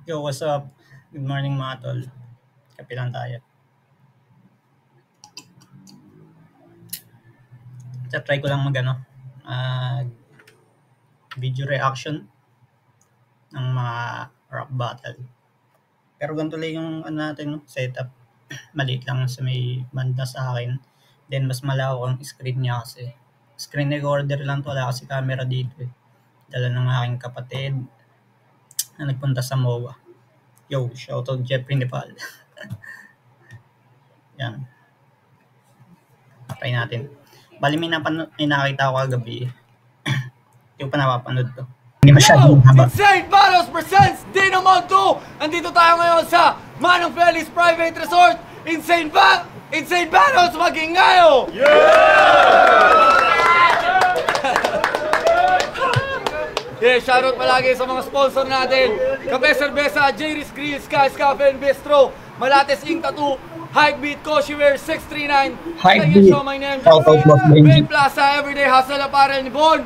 Yo, what's up? Good morning mga tol. Kape lang tayo. Try ko lang ah, video reaction ng mga rap battle. Pero ganito lang yung natin, no? Setup. Maliit lang sa may banda sa akin. Then mas malawak ang screen niya kasi. Screen recorder lang to, wala kasi camera dito eh. Dala ng aking kapatid na nagpunta sa MOA. Yo, shoutout Jeffrey Nepal. Yan. Try natin. Bali may nakita ko kagabi. Hindi ko pa napapanood to. Hindi masyadong haba. Insane Battles presents Dynamon 2! Andito tayo ngayon sa Manong Feliz Private Resort. Insane Battles maging ngayo! Yeah, shoutout palagi sa mga sponsor natin. Kape Cerveza, Jerry's Grill, Sky's Cafe and Bistro, Malates Ink Tattoo, Hikebeat, Koshiwear 639, Hikebeat. Show My Name, Shoutout Boss Benji. Bay Plaza, Everyday Hustle Apparel ni Bon,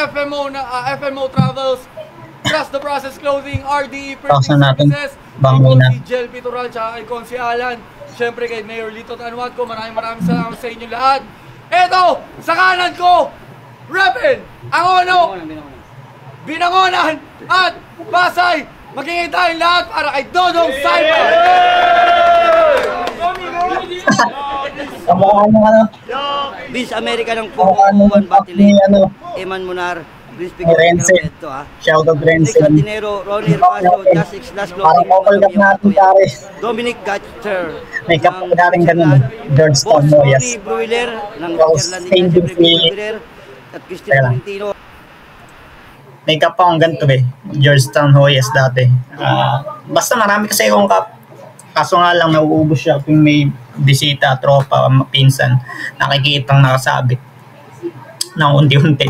FMO Travels, Trust the Process Clothing, RDE Printing Services, si Jel Pitoral, tsaka kay Consi Alan, syempre kay Mayor Lito Tanwat ko, maraming salamat sa inyo lahat. Eto, sa kanan ko, Rebel, Angono, Binangonan, at Pasay, magiging tayong lahat para kay Dodong Saipa! Kamukha mo Vince America ng Pukuan Batili, Eman Munar, Vince Rensen. Pigurito ha. Shoutout Nick Rensen. Santinero, Ronnie Hermasio, Jasix Laszlo, Parang kukulap natin pare. Dominic Gatcher, May kapag natin ganun. George Boss Tomoyas. Ronnie Bruiler, ng Boss Switzerland, Saint siyempre Vincent. Bruiler, at Christian Teka lang. Valentino. May cup akong ganito eh. Georgetown Hoyas dati. Basta marami kasi akong cup. Kaso nga lang nauubos siya kung may bisita, tropa, pinsan. Nakikitang nakasabit. Na unti-unti.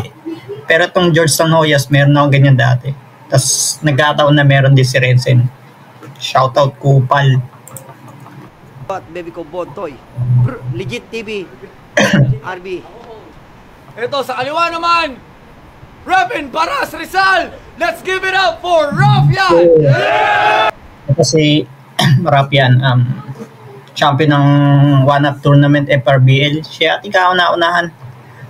Pero itong Georgetown Hoyas, meron akong ganyan dati. Tapos nagkataon na meron din si Rensen. Shoutout Kupal. At baby ko Bontoy. Legit TV. RB. Ito, sa kaliwa naman, Robin Baras Rizal! Let's give it up for Rafian! Ito si Rapian, champion ng one-up tournament FRBL. Siya, ikaw na-unahan.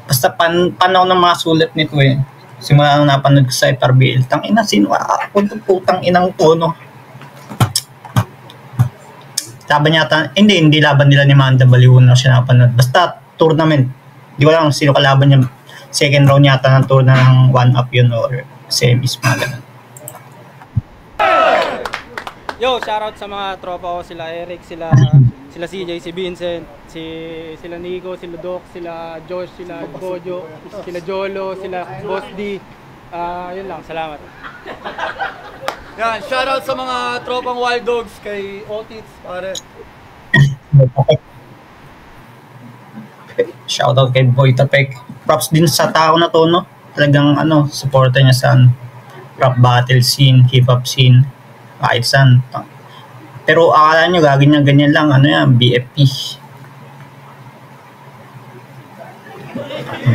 Basta panaw ng mga sulat nito eh. Simula nung napanood ko sa FRBL. Tangina, sino ako? Putang inang tono. Laban yata, hindi laban nila ni Manda Baliw na siya napanood. Basta tournament. Di ko lang sino kalaban niya. Second round yata ng tour ng one-up yun or semis, mga ganun. Yo, shoutout sa mga tropa ko, sila Eric, sila CJ, si Vincent, sila Nico, sila Doc, sila Josh, sila Bojo, sila Jolo, sila Boss D. Yun lang, salamat. Yan, shoutout sa mga tropang Wild Dogs kay Otits, pare. Shoutout kay Boy Tapek. Props din sa tao na to, no? Talagang supporter niya sa rap battle scene, hip-hop scene, kahit saan. Pero akala nyo gagawin niya ganyan lang, BFP.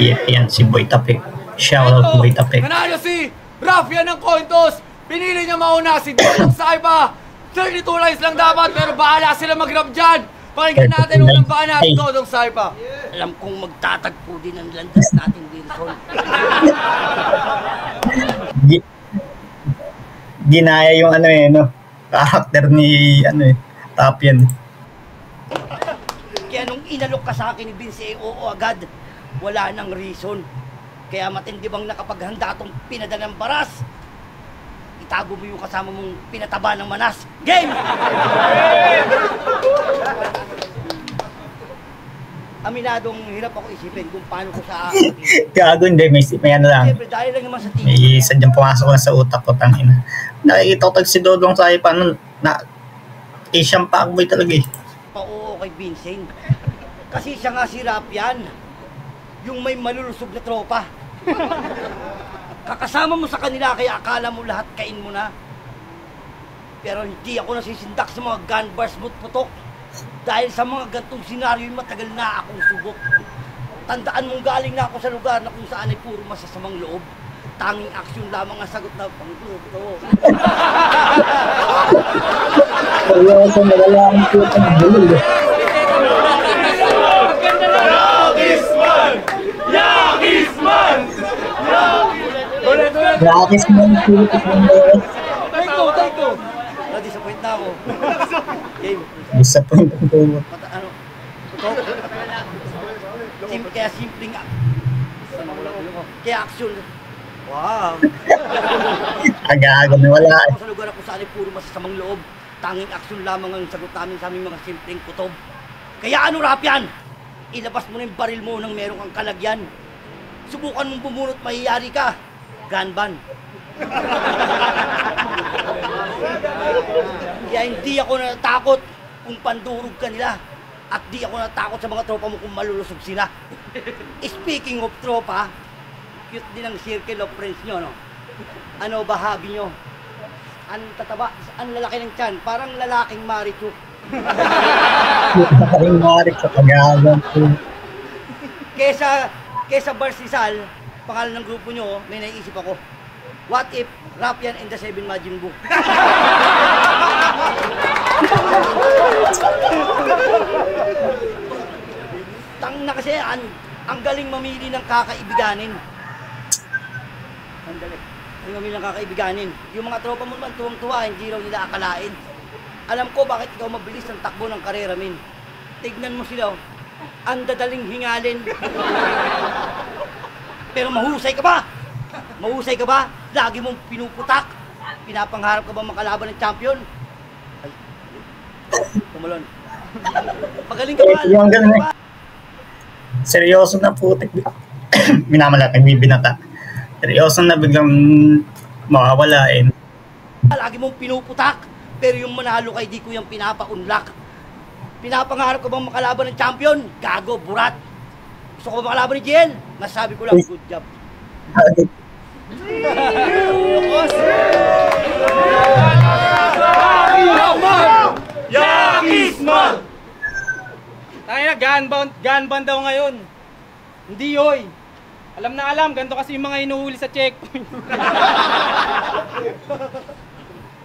BFP yan, si Boy Tapek. Shoutout Boy Tapek. Nanalo si Rafian ng Cointos. Pinili niya mauna si Dodong Saipa. 32 lines lang dapat, pero bahala sila mag-rap dyan. Pakinggan natin unang paan natin, Dodong Saipa. Alam kong magtatagpo din ang landas natin, Wilson. Ginaya yung character ni Tapian. Kaya nung inalok ka sa akin ni Vince, oo agad. Wala nang reason. Kaya matindi bang nakapaghanda tong pinadala ng Baras? Itago mo yung kasama mong pinataba ng manas. Game! Aminadong hirap ako isipin kung paano ko sa akin. Gago, hindi. May lang. Siyempre, dahil lang naman sa TV. May sadyang pumasok na sa utak ko, tangina. Nakikita ko si Dodong Saipa, Asian Packboy talaga eh. Oo kay Vincent. Kasi siya nga si Rapian. Yung may malulusog na tropa. Kakasama mo sa kanila kaya akala mo lahat kain mo na. Pero hindi ako nasisindak sa mga gun bars mo't putok. Dahil sa mga gantong senaryo matagal na akong subok. Tandaan mong galing na ako sa lugar na kung saan ay puro masasamang loob. Tanging aksyon lamang ang sagot na panggusto. Seryoso na wala ang puto ng bulol. Yakisman! Yakis mo ang puto ng bulol. Take two. Na-disappoint na ako. Game. Disappoint ang puto. Ano? Kaya simpleng kaya aksyon. Wow. Aga-aga na wala. Sa lugar ako saan ay puro masasamang loob. Tanging aksyon lamang ang sagot namin sa aming mga simpleng kutob. Kaya ano, Rapian? Ilabas mo na yung baril mo nang meron kang kalagyan. Subukan mong bumunot, mahiyari ka. Ganban. Kaya hindi ako natakot kung pandurog ka nila. At di ako natakot sa mga tropa mo kung malulusog sila. Speaking of tropa, cute din ang circle of friends nyo, no? Ano bahagi nyo? Ang tataba, ang lalaki ng tiyan, parang lalaking Marichu. Lalaking Marichu sa pag-aagal po. Kesa Barsisal, pangalan ng grupo nyo, may naisip ako. What if Rapian and the Seven Majin Buu? Tang na kasi, ang galing mamili ng kakaibiganin. Ang galing mamili ng kakaibiganin. Yung mga tropa mo naman, tuwang-tuwa, hindi raw nila akalain. Alam ko bakit ikaw mabilis ang takbo ng karera, min. Tignan mo sila, ang dadaling hingalin. Pero mahusay ka ba? Mahusay ka ba? Lagi mong pinuputak. Pinapangharap ka ba makalaban ng champion? Ay, tumalon. Magaling ka ba? Yung ganun eh. Seryoso na putik. Minamalat, nagbibinata. Seryoso na biglang mawawalain. Lagi mong pinuputak. Pero yung manalo kay di ko yung pinapaunlak. Pinapangarap ka bang makalaban ng champion? Gago, burat. Gusto ko ba makalaban ni JL? Masabi ko lang, good job. Yakisman! Tayo na, gunbound daw ngayon. Hindi yoy. Alam na alam, ganito kasi yung mga inuhuli sa checkpoint.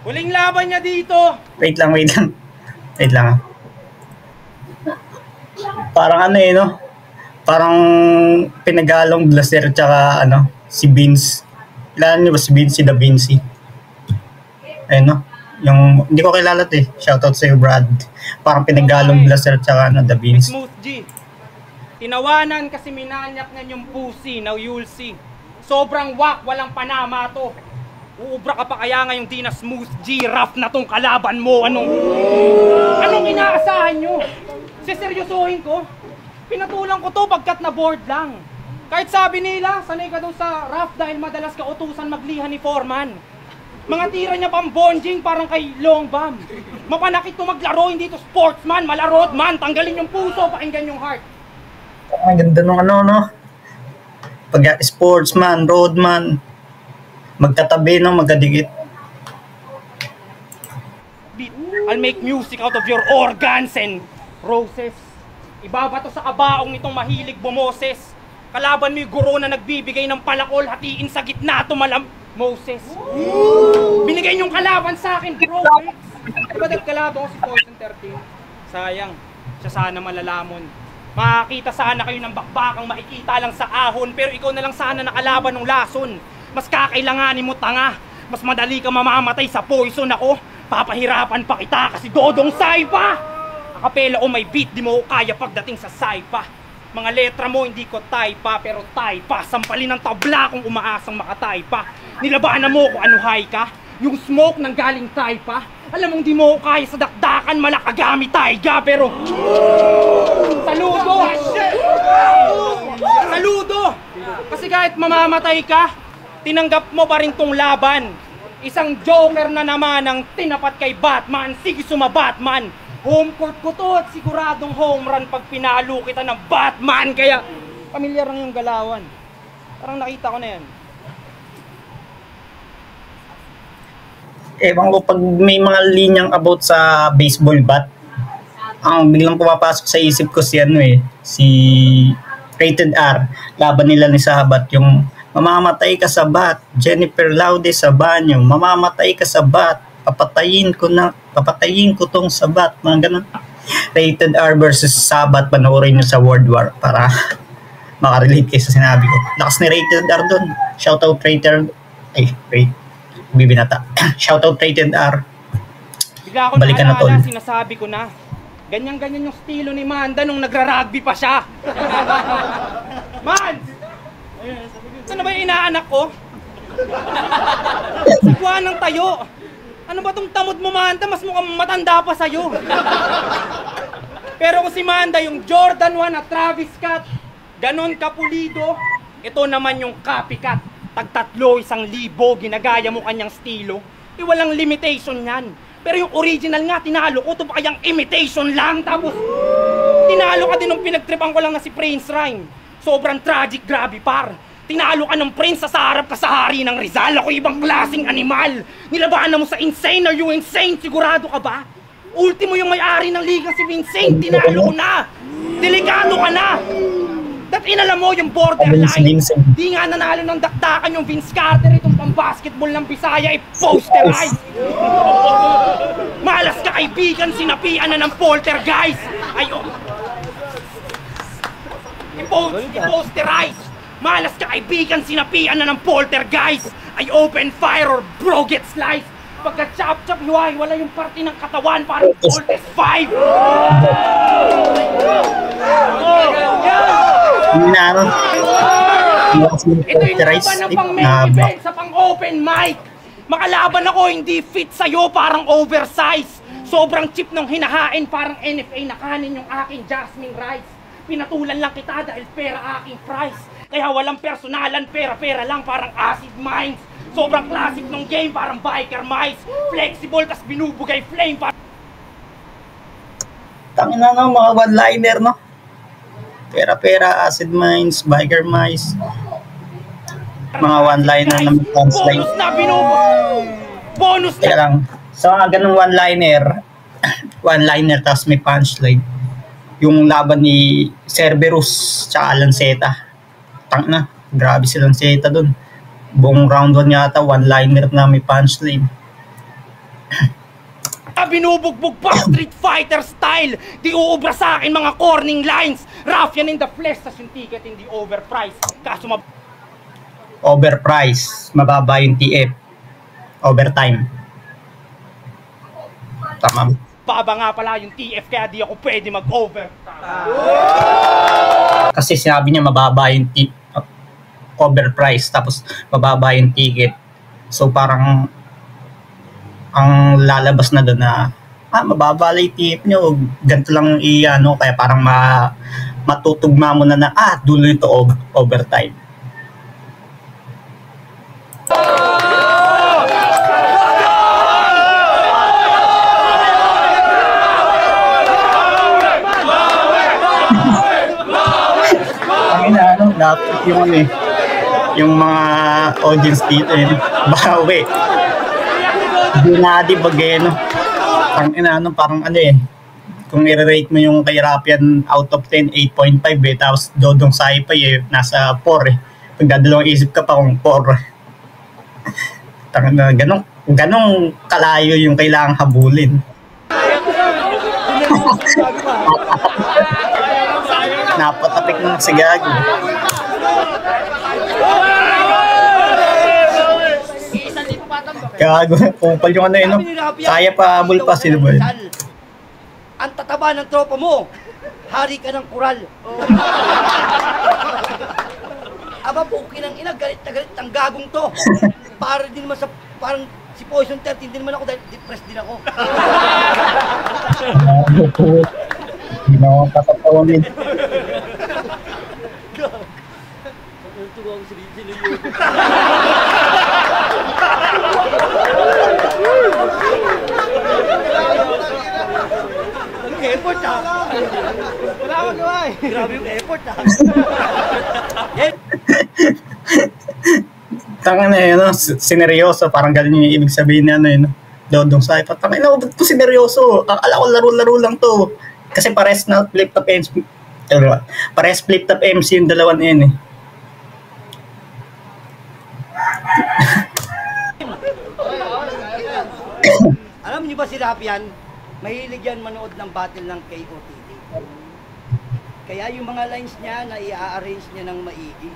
Huling laban niya dito. Wait lang. Wait lang. Parang ano eh, no? Parang pinagalong Blaser tsaka ano, si Vince. Kilala niyo ba si Vince, si Da Vinci? Ayun, no? Yung, hindi ko kilala ito eh. Shoutout sa'yo, Brad. Parang pinagalong Blaser tsaka ano, Da Vinci. Smooth G. Tinawanan kasi minanyak niyan yung pussy. Now you'll see. Sobrang wak, walang panama to. Uubra ka pa kaya ngayong di na Smooth G. Rough na tong kalaban mo. Anong inaasahan nyo? Siseryosohin ko. Pinatulang ko to pagkat na board lang. Kahit sabi nila, sanay ka daw sa rough dahil madalas ka utusan maglihan ni Foreman. Mga tira niya pang bonjing parang kay Long Bam. Mapanakit to maglaro, hindi to sportsman, malarod man. Tanggalin yung puso, pakinggan yung heart. Ang ganda nung ano, no? Pag sportsman, roadman, magkatabi, no? Magkadikit. I'll make music out of your organs and roses. Ibabato sa kabaong nitong mahilig bumoses. Kalaban mo yung guro na nagbibigay ng palakol, hatiin sa gitna tumalam Moses. Binigay niyong kalaban sa akin, bro. Diba nagkalaban ko si Poison 13? Sayang, siya sana malalamon. Makakita sana kayo ng bakbakang makikita lang sa ahon, pero ikaw na lang sana nakalaban ng lason. Mas kakailanganin mo tanga, mas madali ka mamamatay sa poison ako. Papahirapan pa kita kasi dodong saipa. Akapela o may beat, di mo kaya pagdating sa saipa. Mga letra mo hindi ko taipa, pero taipa. Sampalin ng tabla kung umaasang makataipa. Nilabanan mo kung ano high ka. Yung smoke nang galing taipa. Alam mong di mo kaya sa dakdakan, malakagami taiga, pero saludo! Saludo! Kasi kahit mamamatay ka, tinanggap mo pa rin tong laban. Isang joker na naman ang tinapat kay Batman. Sige suma Batman. Home court ko to at siguradong home run pag pinalo kita ng Batman. Kaya pamilyar lang yung galawan. Parang nakita ko na yan. Ewan ko pag may mga linyang about sa baseball bat, ang biglang pumapasok sa isip ko si ano eh, si Rated R. Laban nila ni Sahabat, yung Mamamatay ka sa bat. Jennifer Laude sa banyo. Mamamatay ka sa bat. Papatayin ko tong sa bat. Mga ganun. Rated R versus Sabat, panoorin nyo sa World War para makarelate kayo sa sinabi ko. Lakas ni Rated R dun. Shoutout Rated Bibinata. Shoutout Rated R. Bigla ako Balikan na naalala, tol. sinasabi ko na. Ganyan-ganyan yung estilo ni Manda nung nagra-rugby pa siya. Man! Ano ba yung inaanak ko? Sagwa ng tayo. Ano ba tong tamod mo, Manda? Mas mukhang matanda pa sa'yo. Pero kung si Manda, yung Jordan 1 at Travis Scott, ganon kapulido, ito naman yung copycat. Tag-3, 1,000, ginagaya mo kanyang estilo. Walang limitation yan. Pero yung original nga, tinalo ko. Ito pa kayang imitation lang. Tapos, tinalo ka din nung pinagtripan ko lang na si Prince Rhyme. Sobrang tragic, grabe par. Tinalo ka ng Prince, sa harap ka sa hari ng Rizal. Ako ibang klaseng animal. Nilabanan mo sa insane. Are you insane? Sigurado ka ba? Ultimo yung may-ari ng liga si Vincent. Tinalo ko na. Delikado ka na. That inalam mo yung borderline. Di nga nanalo ng dakdakan yung Vince Carter. Itong pang-basketball ng Bisaya ay posterize. Malas ka kaibigan, sinapian na ng poltergeist. Ayo. I-posterize. Malas ka kaibigan, sinapian na ng poltergeist. I open fire or bro get sliced. Pagka chop-chop, wala yung parte ng katawan parang Voltes 5. Ito yung laban ng pang-main event sa pang-open mic. Makalaban ako, hindi fit sa'yo, parang oversize. Sobrang cheap nung hinahain, parang NFA na kanin yung aking jasmine rice. Pinatulan lang kita dahil pera aking price. Kaya walang personalan, pera-pera lang, parang acid mines. Sobrang classic nung game, parang biker mice. Flexible, tas binubugay flame. Tangin na no, mga one-liner, no? Pera-pera, acid mines, biker mice. Mga one-liner na may punchline. Bonus na bonus na! Kaya lang, sa mga ganung one-liner, tas may punchline. Yung laban ni Cerberus tsaka Lanceta. Tangin na, grabe si Lanceta dun. Buong round 1 yata, one-liner na may punchline. Binubugbog pa, Street Fighter style. Di uubra sa akin mga corning lines. Ruffian in the flesh, tas yung ticket hindi overpriced. Kaso Overpriced, mababa yung TF. Overtime. Tama. baba nga pala yung TF kaya di ako pwede mag-over. Kasi sinabi niya mababa yung overpriced tapos mababa yung ticket. So parang ang lalabas na doon na mababa lang yung tip nyo, ganito lang i-ano, kaya parang matutugma mo na dulo ito overtime. Dapat yung mga audience dito bawi. Dinadi bageno. Parang kung i-rate mo yung kay Rapian out of 10, 8.5 tapos Dodong Saipay nasa 4 Pag dadalawang isip ka pa kung 4 ganong kalayo yung kailangang habulin. Napatapik ng sigago. Gago, kupal yung kaya pa habol pa sila ba? Ang tataba ng tropa mo, hari ka ng kural. Aba, pukin ang ina, galit na galit ang gagong to. Para din naman parang si Poison 13 din naman ako dahil depressed din ako. Hindi na ako kasapawin. Tuwa ako sa region ng Anong effort Wala akong gawa Grabe yung effort Tangan sineryoso, parang ganun yung ibig sabihin na Dodong Saipay. Tangan na, ba't ko sineryoso? Akala ko laro-laro lang to. Kasi pares na flip-top MC. Pares flip-top MC yung dalawa na yun Alam niyo ba si Rapian, mahilig yan manood ng battle ng KOTD. Kaya yung mga lines niya na i-arrange niya ng maigi.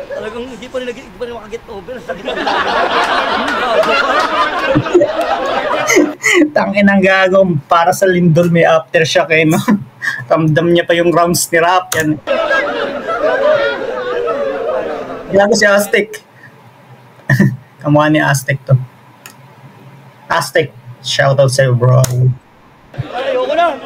Talagang hindi pa nila makaget over sa gitna. Tangin ang gagawin para sa Lindol may aftershock eh, no? Ramdam niya pa yung rounds ni Rap yan. Gago si Aztec. Kamukha ni Aztec to. Aztec, shoutout sa'yo bro. Ayoko na!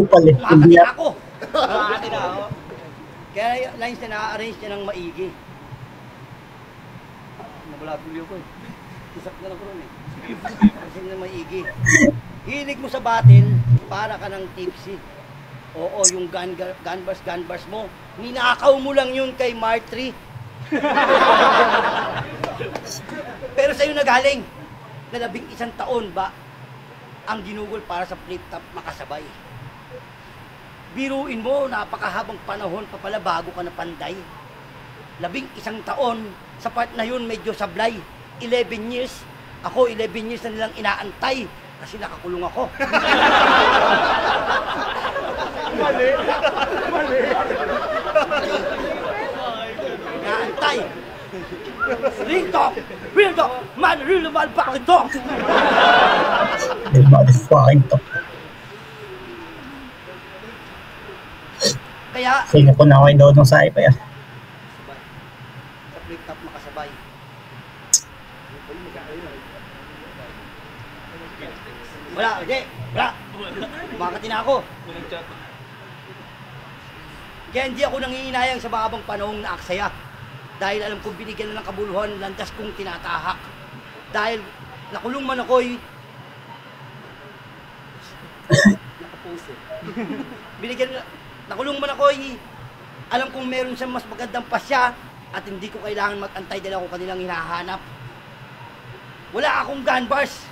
Pali. Makakita ako! Makakita ako. Kaya yung lines na na-arrange niya ng maigi. Nabala tuloy ako eh. Isak na lang ko rin eh. Kasi na maigi. Hilig mo sa battle, para ka ng tipsy. Oo, yung gun bars mo, ninakaw mo lang yun kay Martry. Pero sa'yo nagaling na 11 taon ba ang ginugol para sa flip top makasabay. Biruin mo, napakahabang panahon pa pala bago ka na panday. 11 taon, sa part na yun medyo sablay. 11 years, ako 11 years na nilang inaantay kasi nakakulong ako. Mali. Inaantay. Real talk, man, real fucking talk. Motherfucking talk. Kaya, sino ko na ako yung dodong sa ipa yan. sa flip top makasabay. Wala, hindi, wala. Makati na ako. Kaya hindi ako nangihinayang sa mahabang panahong naaksaya. Dahil alam kong binigyan na ng kabuluhan, landas kong tinatahak. Dahil nakulong man ako'y nakapuso. Nakulong man ako'y alam kong meron siyang mas magandang pasya at hindi ko kailangan mag-antay dahil ako kanilang hinahanap. Wala akong gun bars,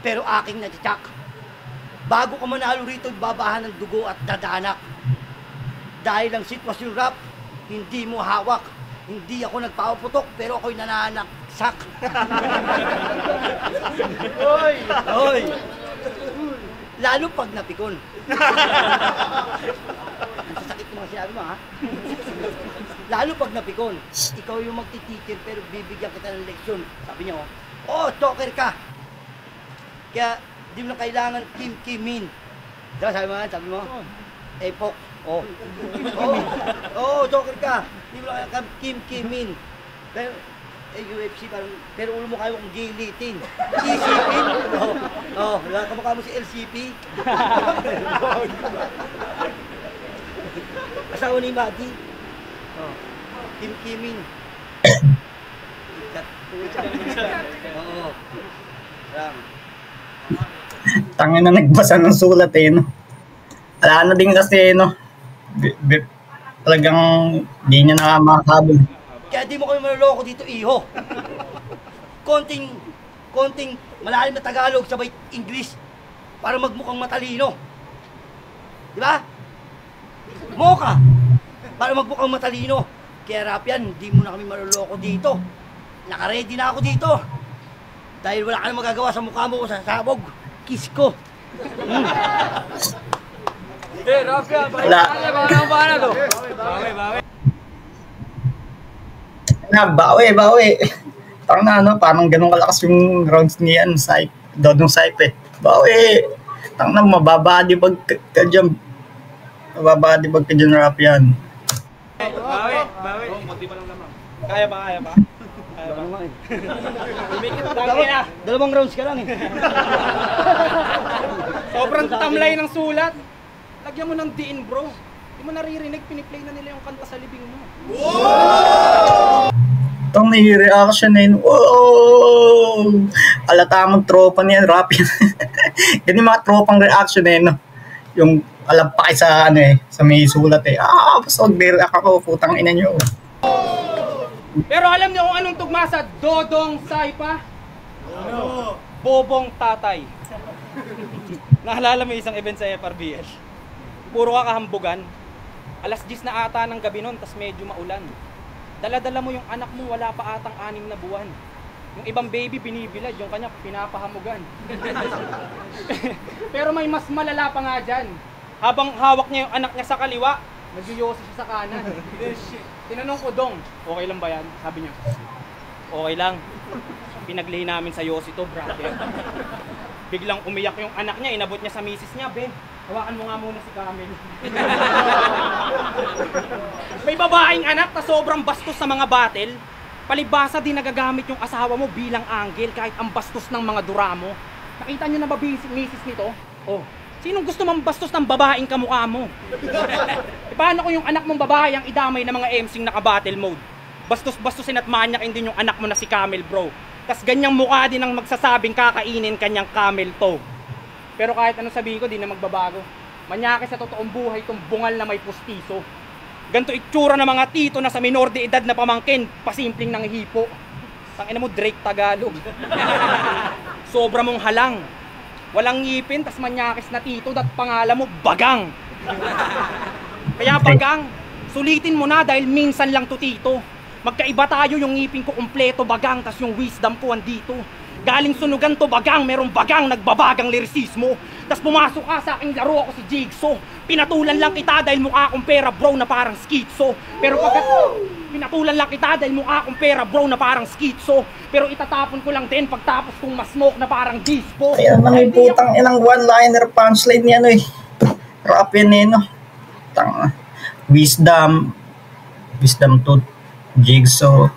pero aking natitsak. Bago ka manalo rito, babahan ng dugo at dadanak. Dahil ang sitwasyon rap, hindi mo hawak. Hindi ako nagpapaputok, pero ako'y nananaksak. Hoy! Hoy! Lalo pag napikon. Ang sasakit ng mga sinabi mo, ha? Lalo pag napikon, ikaw yung magtititir, pero bibigyan kita ng leksyon. Sabi niya, oh, talker ka. Kaya, di mo na kailangan kim-kimin. Diba sabi mo? Epok. Oh. Oh, talker ka. Di mo na kailangan kim-kimin. Pero, UFC parang, pero ulo mo kayo kung gilitin. Isipin. Kamukha mo si LCP. Asawa ni Maggie. Kim-kimin. Oo. Tangin na nagbasa ng sulat eh, no? Wala na din kasi, no? Talagang di niya na makakabol. Kaya di mo kami maloloko dito, iho. Konting malalim na Tagalog sabay English para magmukhang matalino. Di ba? Moka! Para magmukhang matalino. Kaya Rapian, di mo na kami maloloko dito. Naka-ready na ako dito. Dahil wala ka na magagawa sa mukha mo o sa sabog. Kiss ko. Rapian, paano to? Bawi. Bawi. Parang na, no? Parang ganun kalakas yung rounds niyan sa Dodong Saipe. Bawi. Tang na, mababadibag ka dyan. Mababadibag ka dyan, Rapian. Bawi. Kaya ba? Dalawang rounds ka lang eh. Sobrang tamlay ng sulat. Lagyan mo ng diin, bro. Di mo naririnig, piniplay na nila yung kanta sa libing mo. Itong reaction na yun, wow! Alata mong tropa niyan, Rapian. Ganyan mga tropang reaction na yun, no? Yung alam pa kayo sa, sa may sulat eh. Basta mag-react ako, putang ina nyo. Pero alam niyo kung anong tugma sa Dodong Saipa? Bobong tatay. Naalala mo isang event sa FRBL? Puro ka kahambugan. Alas 10 na ata ng gabi nun, tas medyo maulan. Dala-dala mo yung anak mo, wala pa atang 6 na buwan. Yung ibang baby binibilad, yung kanya pinapahamugan. Pero may mas malala pa nga dyan. Habang hawak niya yung anak niya sa kaliwa, nagyoyosi siya sa kanan. Tinanong ko, Dong, okay lang ba yan? Sabi niya, okay lang. Pinaglihi namin sa yosi to, brother. Biglang umiyak yung anak niya, inabot niya sa misis niya, Ben, hawakan mo nga muna si Camel. May babaeng anak na sobrang bastos sa mga battle. Palibasa din nagagamit yung asawa mo bilang anggel kahit ang bastos ng mga dura mo. Nakita niyo na ba misis nito? Oh, sinong gusto mang bastos ng babaeng kamukha mo? E paano kung yung anak mong babae ang idamay ng mga MC'ng naka-battle mode? Bastos-bastusin at manyakin din yung anak mo na si Camel, bro. Tas ganyang mukha din ang magsasabing kakainin kanyang camel to. Pero kahit anong sabihin ko, di na magbabago. Manyaki sa totoong buhay tong bungal na may pustiso. Ganto itsura ng mga tito na sa minor de edad na pamangkin, pasimpleng ng hipo. Tangina mo, Drake Tagalog. Sobra mong halang. Walang ngipin, tas manyakis na tito, dat pangalan mo, Bagang. Kaya Bagang, sulitin mo na dahil minsan lang to tito. Magkaiba tayo, yung ngipin ko kumpleto Bagang, tas yung wisdom ko andito. Galing sunugan to Bagang, merong Bagang nagbabagang lirisismo. Tas pumasok ka sa aking laro, ako si Jigsaw. Pinatulan lang kita dahil mukha akong pera bro na parang schizo. Pero pagkat pinatulan lang kita dahil mukha akong pera bro na parang schizo. Pero itatapon ko lang din pagtapos kong masmoke na parang dispo. Ayan na may putang inang one-liner punchline ni ano eh. Rap yan eh, no? Tanga. Wisdom to Jigsaw.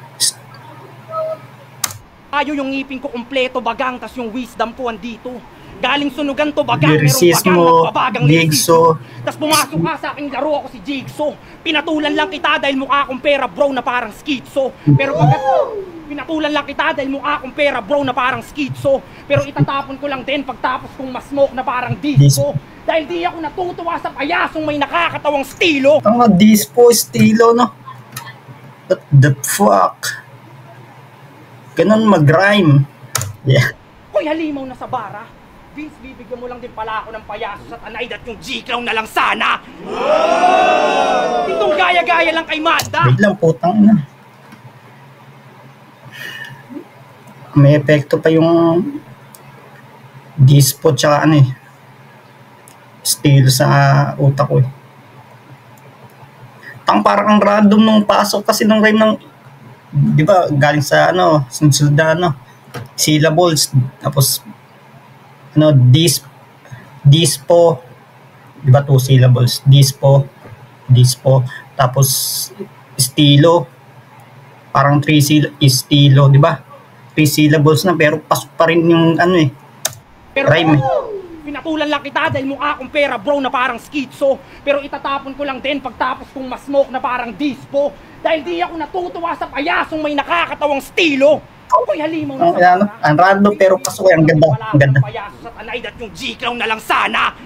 Tayo yung ngipin ko kumpleto Bagang, tas yung wisdom ko andito. Galing sunugan to Bagang, merong Lirisismo, Bagang nagbabagang Jigsaw. Tas pumasok ka sa aking laro, ako si Jigsaw. Pinatulan lang kita dahil mukha akong pera bro na parang schizo. Pero pagkat pinatulan lang kita dahil mukha akong pera bro na parang schizo. Pero itatapon ko lang din pagtapos kong masmoke na parang dispo. Dahil di ako natutuwa sa payasong may nakakatawang stilo. Tanga, dispo, estilo, no? What the fuck? Ganun mag-rhyme. Yeah. Hoy, halimaw na sa bara. Vince, bibigyan mo lang din pala ako ng payaso sa tanay at yung G-Clown na lang sana. Itong gaya-gaya lang kay Manda. Wait lang, putang ina. May epekto pa yung dispo tsaka ano eh. Steel sa utak ko eh. Parang ang random nung pasok kasi nung rhyme ng, di ba, galing sa ano, sunod na ano, syllables, tapos ano, dispo, di ba, 2 syllables, dispo, tapos estilo, parang 3 estilo, di ba, 3 syllables na, pero pasok pa rin yung ano eh, Pero rhyme eh. Pinatulan lang kita dahil mukha akong pera bro na parang schizo. Pero itatapon ko lang din pagtapos kong masmoke na parang dispo. Dahil di ako natutuwa sa payasong may nakakatawang stilo. Hoy, halimaw na sa Ano, ang random pero pasok eh, ang ganda, ang ganda. Payaso sa tanay at yung G-Clown na lang sana.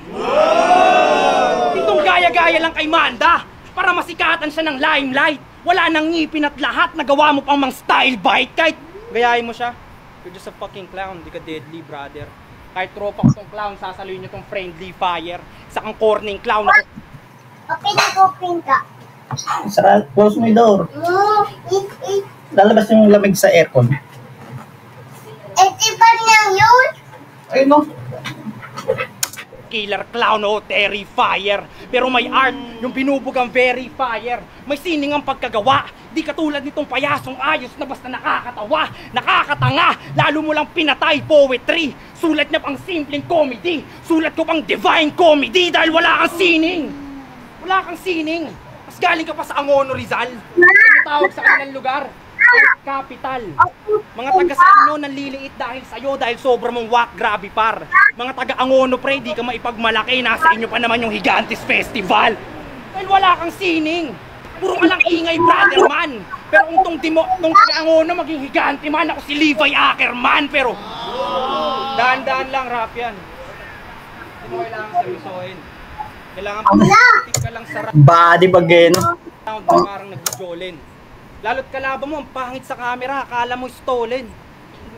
Itong gaya-gaya lang kay Manda para masikatan siya ng limelight. Wala nang ngipin at lahat, nagawa mo pang mang style bite. Kahit gayahin mo siya, you're just a fucking clown, di ka deadly brother. Kahit tropa ko tong clown, sasaluhin nyo tong friendly fire. Isa kang corning clown ako. Open ka. Sara, close mo yung door. Lalabas yung lamig sa aircon. Itipan niya yun? Ayun no. Killer clown o terrifier. Pero may art, yung binubugang very fire. May sining ang pagkagawa. Di katulad nitong payasong ayos na basta nakakatawa, nakakatanga. Lalo mo lang pinatay poetry. Sulat niya pang simpleng comedy. Sulat ko pang divine comedy dahil wala kang sining. Wala kang sining. Mas galing ka pa sa Angono Rizal. Ano tawag sa kanilang lugar? Art Capital. Mga taga sa inyo nanliliit dahil sa'yo dahil sobra mong wak, grabe par. Mga taga Angono pre, di ka maipagmalaki. Nasa inyo pa naman yung Gigantes Festival. Dahil wala kang sining. Puro ka lang ingay brother man. Pero kung tong taga Angono maging higante man, ako si Levi Ackerman. Pero dahan-dahan lang rap yan. Hindi mo kailangan seryosohin. Kailangan pag-tip ka lang sa rap. Body bag eh, no? Sound parang nag-jolin. Lalo't kalaban mo, ang pangit sa camera, akala mo stolen.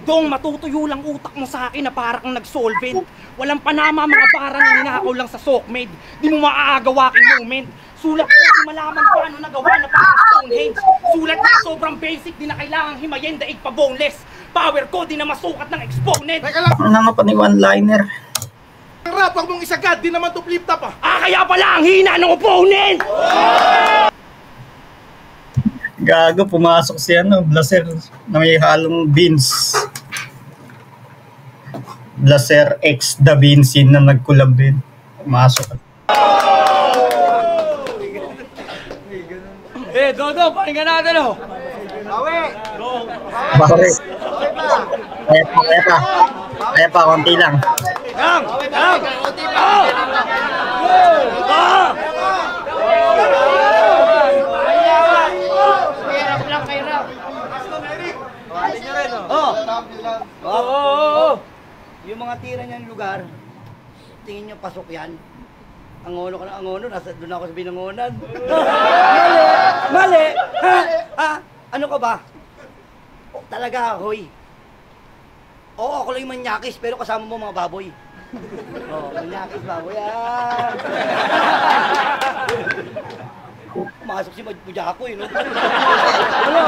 Dong, matutuyo lang utak mo sa akin na parang nag-solvent. Walang panama mga bara na ninakaw lang sa sockmade. Di mo maaagawa king moment. Sulat ko di malaman paano nagawa na parang Stonehenge. Sulat na sobrang basic, di na kailangang himayin, daig pa boneless. Power ko, di na masukat ng exponent. Teka lang, Ano nga pa ni one-liner? ang rap, wag mong isagad, di naman to flip top ah. Kaya pala ang hina ng opponent! Gago, pumasok si Blaser na may halong beans. Blaser X Da Vinci na nagkulab din. Pumasok. Dodo, pakinggan natin oh. Bakit? Kaya pa, konti lang. Lang! Yung mga tira niyan lugar, tingin nyo pasok yan. Angono ka na angono, doon ako sa binangonan. Mali! Ha? Ano ka ba? Talaga, hoy. Oo, ako lang yung manyakis, pero kasama mo mga baboy. Manyakis, baboy. Pumasok si Pujako no? Ano?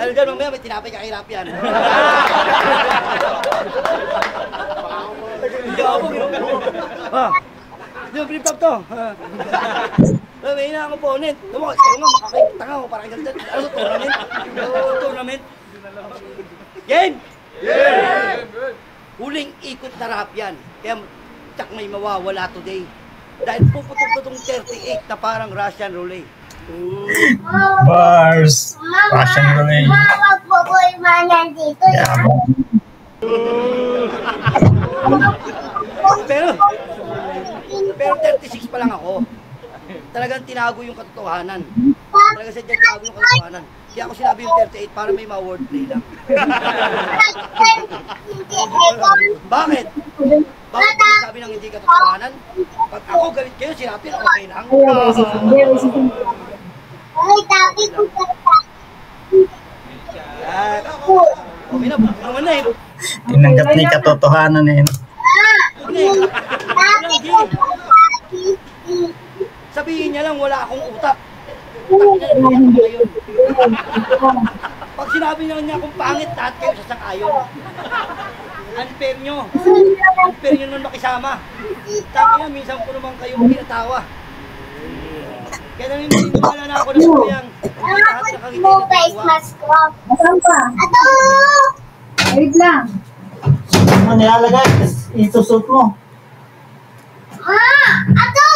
Dahil dyan mamaya may tinapay kakirap yan. Hindi ako Hindi mo flip-top to. May ina ang opponent. Kayo nga, makakitanga mo para kagalitan. Ano to, tournament? Tournament? Game! Huling ikot na rap yan. Kaya tsak may mawawala today. Dahil puputok ko itong 38 na parang Russian roulette. Bars. Russian roulette. Mawag po po yung mga dito. Pero 36 pa lang ako. Talagang tinago yung katotohanan. Talagang sadya tinago yung katotohanan. Kaya ako sinabi yung 38 para may mga wordplay lang. Bakit? Bakit mo sabi ng hindi katotohanan? Pag ako galit kayo, sinapin, okay lang. Ay, tapi ko pa. Okay na, naman na eh. Tinanggap ni katotohanan eh. Tapi ko pa. Sabihin niya lang wala akong utak. Pag sinabi niya akong pangit, lahat kayo sasang-ayon. Unfair nyo. Unfair nyo nun makisama. Taki na, minsan ko naman kayo pinatawa. Kaya namin wala na ako na kayang lahat nakangiti Mo guys, mas ko. Asan pa? Ato! Wait lang. Ano nilalagay? Isusot mo. Ato!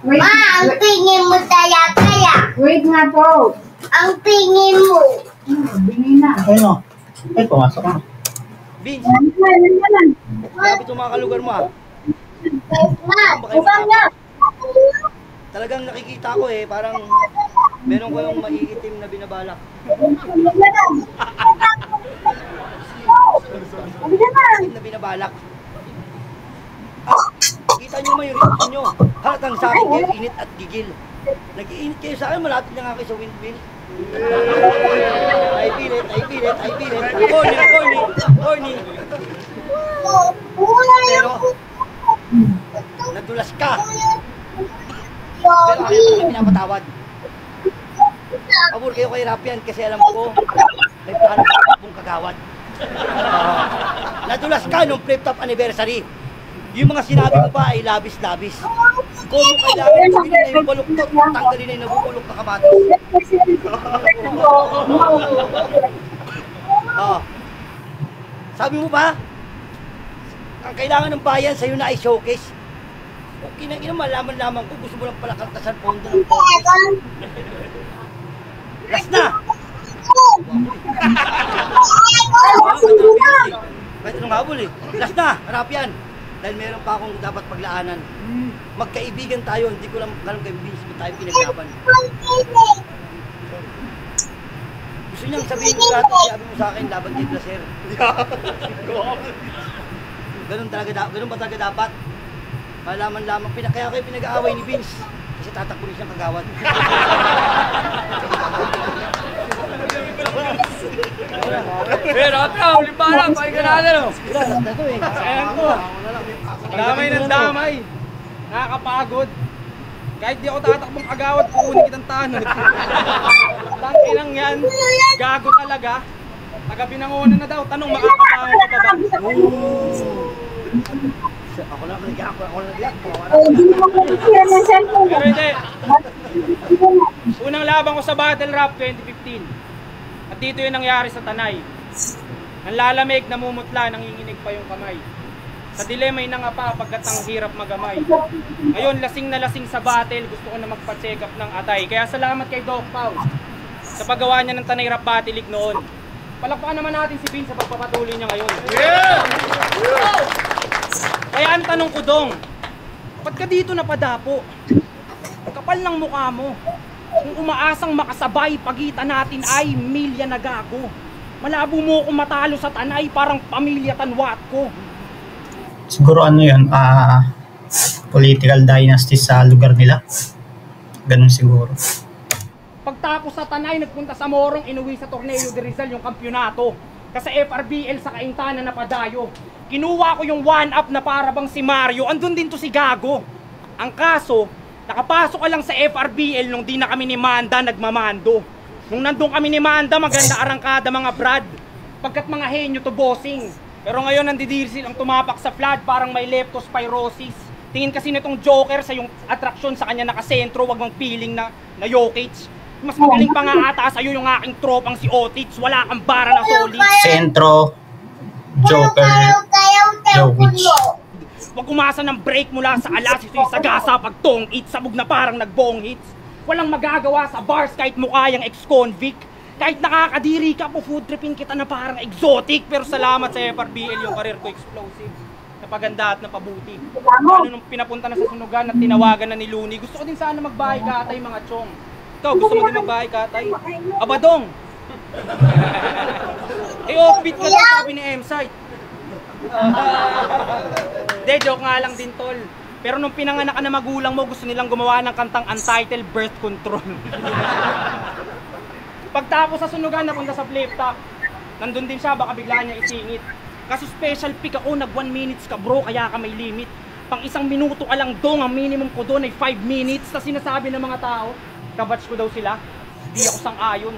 Ma, ang tingin mo kaya. Wait nga po. Ang tingin mo. Bingin na. Ayun o. Ay, pumasok na. Vince, Yan. grabe itong mga kalugar mo ha. Ma, ubang na. Talagang nakikita ko eh, parang meron ko yung maiitim na binabalak. Itim na binabalak. Kita nyo naman yung reaction nyo. Halatang sa akin kayo, init at gigil. Nag-iinit kayo sa akin, malapit na nga kayo sa windmill. I feel it. Corny. Pero, nadulas ka. Pero ayaw ko pinapatawad. Pabor kayo kay Rapian kasi alam ko, may plano ka pong kagawad. Nadulas ka nung flip-top anniversary. Yung mga sinabi mo pa ay labis-labis. Kung mo kailangan sabihin na yung baluktot, tanggalin na yung nabubulok na kamatis. Sabi mo ba, ang kailangan ng bayan sa'yo na ay showcase. Okay na, malaman-laman ko, gusto mo lang pala kaltasan pondo ng pondo. Last na! Kahit anong habol eh. Last na, harap yan. Dahil meron pa akong dapat paglaanan. Magkaibigan tayo, hindi ko lang alam kay Vince mo tayo pinaglaban. Gusto niyang sabihin ko lahat ang sabi mo sa akin, laban kay Blaser. Ganun ba talaga dapat? Malaman lamang, kaya kayo pinag-aaway ni Vince. Kasi tatakbo rin siyang kagawad. natin, oh. Ayan ko. Damay ng damay. Nakakapagod. Kahit di ako tatakbong agawad, kukunin kitang tanod. Tangkinang yan. Gago talaga. Taga-Binangonan na daw. Tanong, makakabangon ka pa ba? Ako lang nag-iyak. Hindi mo mag-share ng cellphone. Pero hindi. Unang laban ko sa Battle Rap 2015. At dito yung nangyari sa Tanay. Nanlalamig, namumutla, nanginginig pa yung kamay. Sa dilemma ay nangapa pagkat ang hirap magamay. Ngayon, lasing na lasing sa battle, gusto ko na magpa-check up ng atay. Kaya salamat kay Doc Pau sa paggawa niya ng Tanay Rap Battle League noon. Palakpakan naman natin si Vince sa pagpapatuloy niya ngayon. Yeah! Kaya ang tanong ko, Dong, ba't ka dito napadapo? Kapal ng mukha mo. Kung umaasang makasabay, pagitan natin ay milya na gago. Malabo mo akong matalo sa Tanay, parang pamilya tanwat ko. Siguro ano yun, political dynasty sa lugar nila. Ganun siguro. Pagtapos sa Tanay, nagpunta sa Morong, inuwi sa Torneo de Rizal yung kampyonato. Kasi FRBL sa Kaintanan na padayo. Kinuha ko yung 1-up na parabang si Mario, andun din to si Gago. Ang kaso, nakapasok ka lang sa FRBL nung di na kami ni Manda nagmamando. Nung nandun kami ni Manda, maganda arangkada mga brad. Pagkat mga henyo to bossing. Pero ngayon nandidirsil ang tumapak sa flood, parang may leptospirosis. Tingin kasi nitong Joker sa yung atraksyon sa kanya nakasentro, wag mang feeling na Jokic. Mas magaling pa nga ata sa'yo yung aking tropang si Otic. Wala kang bara na solid. Sentro, Joker, Jokic. Huwag umasa ng break mula sa alas, ito'y sagasa pag tong it, sabog na parang nagbong hits. Walang magagawa sa bars kahit mukha yung ex-convict. Kahit nakakadiri ka po, food tripping kita na parang exotic. Pero salamat sa FRBL, yung career ko explosive. Napaganda at napabuti. Ano nung pinapunta na sa sunugan at tinawagan na ni Looney, gusto ko din sana magbahay katay mga chong. Ikaw, gusto mo din magbahay katay? Abadong! Offbeat ka lang, sabi ni M-Site. De, joke nga lang din, tol. Pero nung pinanganak ka na magulang mo, gusto nilang gumawa ng kantang Untitled Birth Control. Pagtapos sa sunugan, napunta sa flip top. Nandun din siya, baka bigla niya isingit. Kaso special pick ako, nag 1 minutes ka bro, kaya ka may limit. Pang 1 minuto ka lang dong, ang minimum ko doon ay 5 minutes. Tapos sinasabi ng mga tao, kabatch ko daw sila, di ako sang-ayon.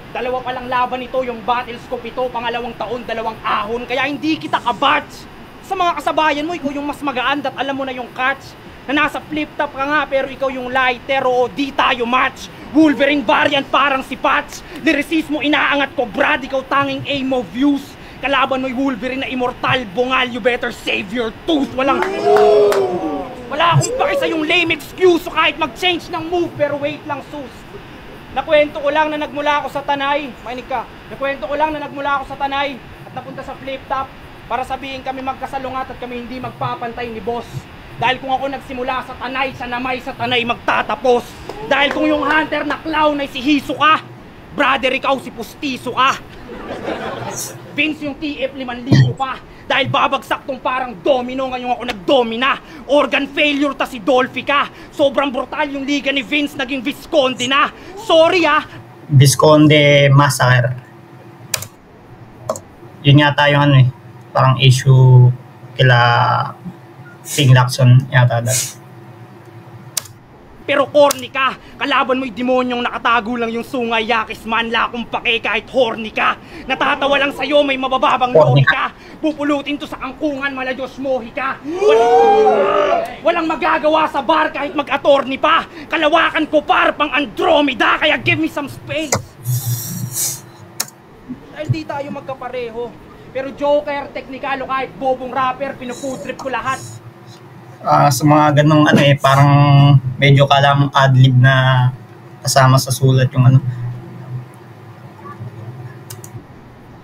Dalawa pa lang laban ito, yung battle scope ito, pangalawang taon, 2 ahon. Kaya hindi kita kabatch. Sa mga kasabayan mo, ikaw yung mas magaan at alam mo na yung catch. Na nasa flip top ka nga, pero ikaw yung lighter, o di tayo match. Wolverine variant parang si Patch. Lyricismo inaangat ko, Brad, ikaw tanging aim of views. Kalaban mo'y Wolverine na immortal, bungal, you better save your tooth. Wala akong paki sa yung lame excuse, so kahit mag-change ng move, pero wait lang sus. Nakwento ko lang na nagmula ako sa Tanay, makinig ka. Nakwento ko lang na nagmula ako sa Tanay at napunta sa flip top para sabihin kami magkasalungat at kami hindi magpapantay ni boss. Dahil kung ako nagsimula sa Tanay, siya namay sa Tanay magtatapos. Dahil kung yung hunter na clown ay si Hisoka, brother, ikaw si Pustiso ka. Vince, yung TF 5,000 pa. Dahil babagsak tong parang domino, ngayon ako nagdomina. Organ failure ta si Dolphy ka. Sobrang brutal yung liga ni Vince, naging Visconde na. Sorry Visconde Massacre. Yun yata yung ano parang issue kila King Lacson yata dati. Pero corny ka, kalaban mo'y demonyong nakatago lang yung sungay, yakis man lakong pake kahit horny ka. Natatawa lang sa'yo, may mabababang lori ka. Pupulutin to sa kangkungan, malayos mohi ka. Walang magagawa sa bar kahit mag-attorney pa. Kalawakan ko par pang Andromeda, kaya give me some space. Dahil di tayo magkapareho. Pero Joker, teknikalo kahit bobong rapper, pinuputrip ko lahat. Sa mga ganong parang medyo kala mong adlib na kasama sa sulat yung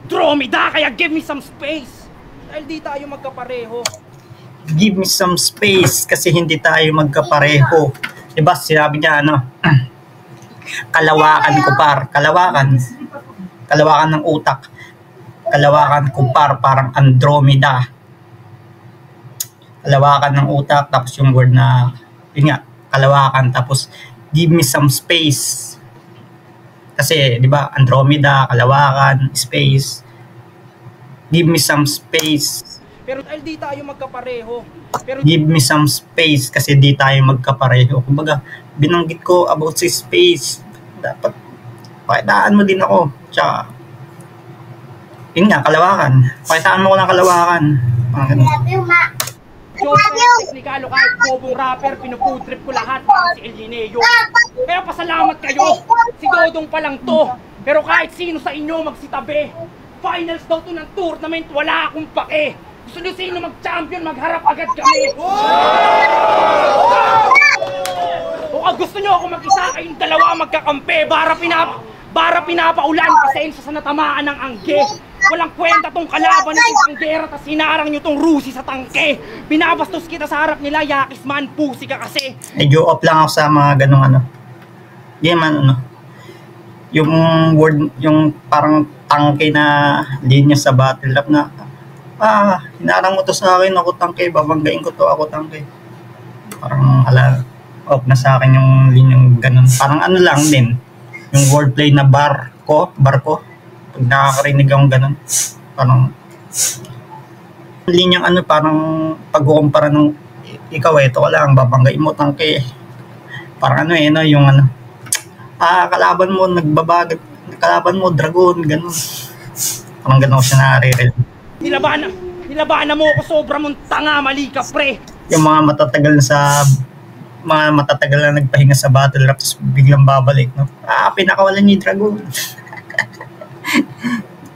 Andromeda, kaya give me some space. Dahil di tayo magkapareho. Give me some space kasi hindi tayo magkapareho. Diba sinabi niya kalawakan ko par, kalawakan ng utak, kalawakan ko par, parang Andromeda. Kalawakan ng utak, tapos yung word na yun nga, kalawakan, tapos give me some space kasi di ba Andromeda, kalawakan, space, Give me some space. Pero dahil di tayo magkapareho. Pero Give me some space kasi di tayo magkapareho. Kumbaga, binanggit ko about sa space. Dapat, pakitaan mo din ako. Tsaka, yun nga, kalawakan. Pakitaan mo ko ng kalawakan. Teknikalo kahit bobong rapper, pinuputrip ko lahat para si El Lineo. Pero pasalamat kayo, si Dodong pa lang to. Pero kahit sino sa inyo magsitabi, finals daw to ng tournament, wala akong pake. Gusto nyo sino mag-champion, magharap agad kami. O gusto nyo ako mag-isa, kayong dalawa magkakampi, bara pinapaulan, pasensya sa natamaan ng angge. Walang kwenta tong kalaban ng tanggera, tas hinarang nyo tong Rusi sa tangke. Binabastos kita sa harap nila, yakis man, pusi ka kasi. Medyo off lang ako sa mga ganong ano. Di man ano. Yung word, yung parang tangke na linya sa battle rap na hinarang mo to sa akin, ako tangke, babanggain ko to, ako tangke. Parang off na sa akin yung linyang ganon. Parang ano lang din. Yung wordplay na bar ko. Pag nakakarinig akong ganun, parang linyang ano, parang pag-kukumpara nung ikaw ito ka lang, babanggain mo tangke. Parang ano no, yung ano, kalaban mo nagbabagat, kalaban mo dragon, ganun. Parang ganun siya na-real. Nilabanan mo ako, sobra mong tanga, mali ka pre. Yung mga matatagal na nagpahinga sa battle rap, tapos biglang babalik, no? Pinakawalan ni dragon.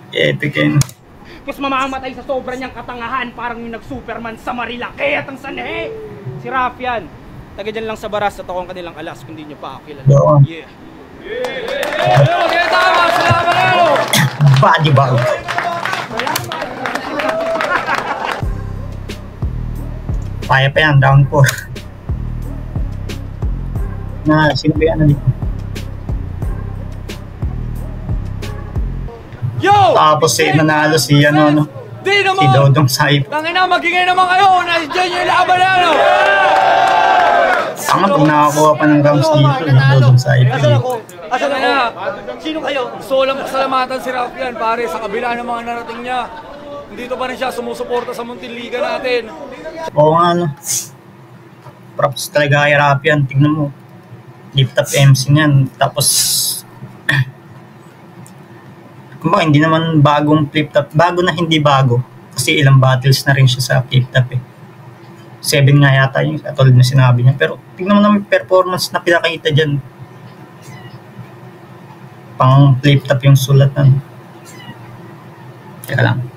Epic yun. Mas mamamatay sa sobra niyang katangahan, parang yung nag-Superman sa Marilake at ang sanhe. Si Raf yan. Taga dyan lang sa Baras at ako ang kanilang alas kung di nyo pa ako kilala. Yeah. Okay, tama. Salamat kayo. Body bag. Kaya pa yan, down 4. Sino ba yan dito? Yo! Tapos nanalo si ano, Di naman! si Dodong Saip. Tangina, magiging naman kayo. Nandiyan yung laban na, no? Tama, pag nakakuha pa ng rounds dito, Dodong Saip. Asan na? Sino kayo? Gusto ko lang pasalamatan si Raf yan, pare, sa kabila ng mga narating niya. Dito pa rin siya sumusuporta sa Muntinliga natin. Oo nga, no. Props talaga kay Raf yan. Tignan mo. Lift up MC niyan. Tapos, kumbaga, hindi naman bagong flip top. Bago na hindi bago. Kasi ilang battles na rin siya sa flip top eh. 7 nga yata yung katulad na sinabi niya. Pero tingnan mo naman yung performance na pinakita dyan. Pang flip top yung sulat na. Teka lang.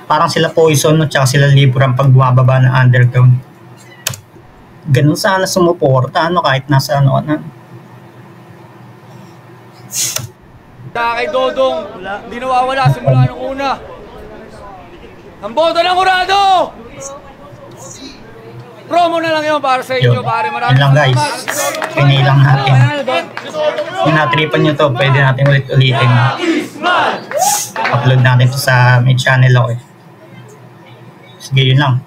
Parang sila Poison no, tsaka sila Libram pag bumababa ng underground. Ganun sana sumuporta kahit nasa ano. Kay Dodong, hindi nawawala simula nung una. Ang boto ng Jurado! Promo na lang yun para sa inyo, pare. Maraming lang guys. Pinilang natin. Kung natripan nyo to, pwede natin ulit-ulitin. Upload natin to sa may channel ako eh. Sige, yun lang.